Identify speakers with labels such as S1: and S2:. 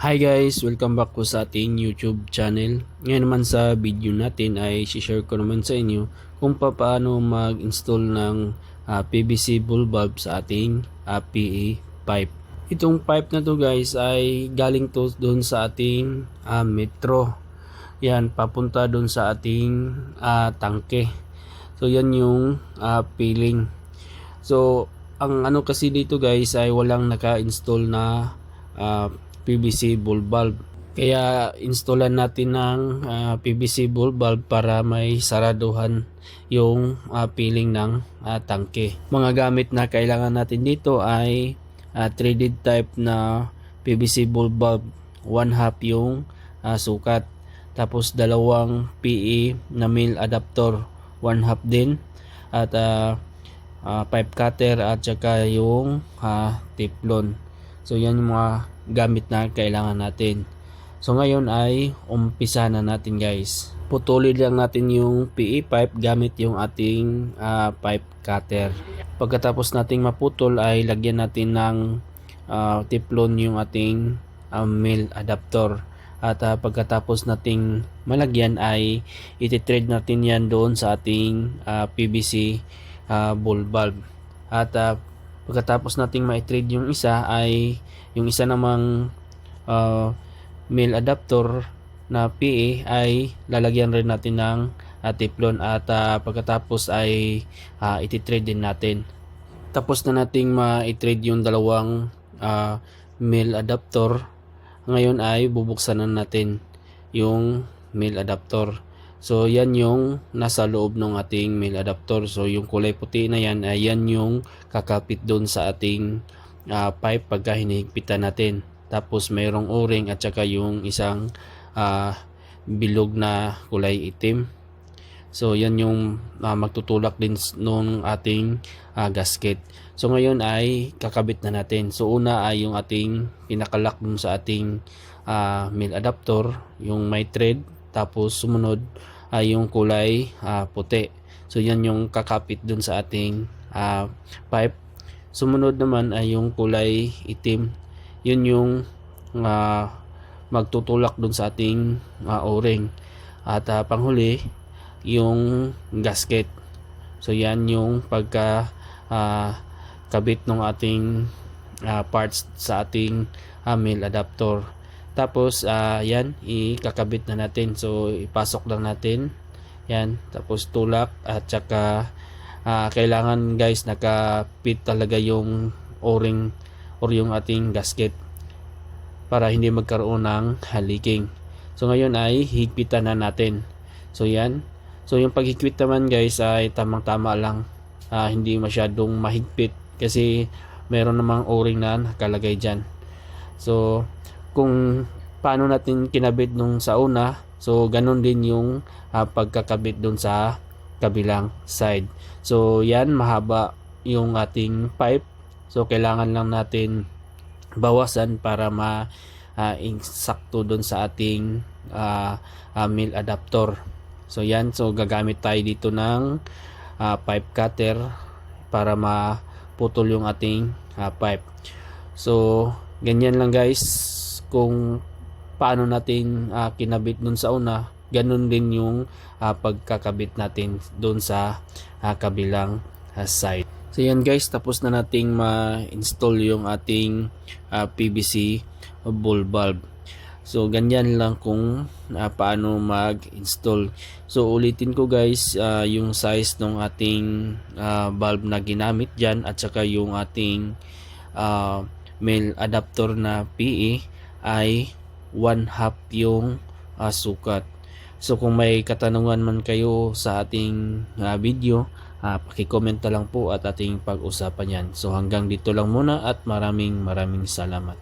S1: Hi guys! Welcome back po sa ating YouTube channel. Ngayon naman sa video natin ay share ko naman sa inyo kung paano mag-install ng PVC ball bulb sa ating PE pipe. Itong pipe na to guys ay galing to doon sa ating metro. Yan, papunta doon sa ating tangke. So yan yung peeling. So ang ano kasi dito guys ay walang naka-install na PVC ball bulb. Kaya installan natin ng PVC ball bulb para may saraduhan yung peeling ng tangke. Mga gamit na kailangan natin dito ay threaded type na PVC ball bulb, 1/2 yung sukat. Tapos dalawang PE na male adapter, 1/2 din. At pipe cutter at saka yung teflon. So yan yung mga gamit na kailangan natin. So ngayon ay umpisa na natin guys. Putulin lang natin yung PE pipe gamit yung ating pipe cutter. Pagkatapos nating maputol ay lagyan natin ng teflon yung ating male adapter. At pagkatapos nating malagyan ay iti-thread natin yan doon sa ating PVC ball bulb. At pagkatapos nating ma-thread yung isa ay yung isa namang male adapter na PE ay lalagyan rin natin ng teflon at pagkatapos ay iti-thread din natin. Tapos na nating ma-thread yung dalawang male adapter. Ngayon ay bubuksan na natin yung male adapter. So yan yung nasa loob ng ating male adapter. So yung kulay puti na yan ay yan yung kakapit doon sa ating pipe pagka hinihigpitan natin. Tapos mayroong o-ring at saka yung isang bilog na kulay itim. So yan yung magtutulak din nung ating gasket. So ngayon ay kakabit na natin. So una ay yung ating pinakalak dun sa ating male adapter, yung may thread. Tapos sumunod ay yung kulay puti. So yan yung kakapit dun sa ating pipe. Sumunod naman ay yung kulay itim. Yun yung magtutulak dun sa ating o-ring. At panghuli yung gasket. So yan yung pagka kabit ng ating parts sa ating male adapter. Tapos yan ikakabit na natin. So ipasok lang natin yan, tapos tulak at saka kailangan guys nakapit talaga yung o-ring or yung ating gasket para hindi magkaroon ng leaking. So ngayon ay higpitan na natin. So yan. So yung paghigpit naman guys ay tamang-tama lang. Hindi masyadong mahigpit kasi meron namang o-ring na nakalagay dyan. So kung paano natin kinabit nung sa una, so ganun din yung pagkakabit dun sa kabilang side. So yan, mahaba yung ating pipe. So kailangan lang natin bawasan para ma-insakto dun sa ating male adapter. So yan, so gagamit tayo dito ng pipe cutter para maputol yung ating pipe. So ganyan lang guys kung paano natin kinabit dun sa una, ganun din yung pagkakabit natin dun sa kabilang side. So yan guys, tapos na nating ma-install yung ating PVC ball bulb. So ganyan lang kung paano mag-install. So ulitin ko guys, yung size ng ating bulb na ginamit dyan at saka yung ating male adapter na PE ay 1/2 yung sukat. So kung may katanungan man kayo sa ating video, paki-comment na lang po at ating pag-usapan yan. So hanggang dito lang muna at maraming salamat.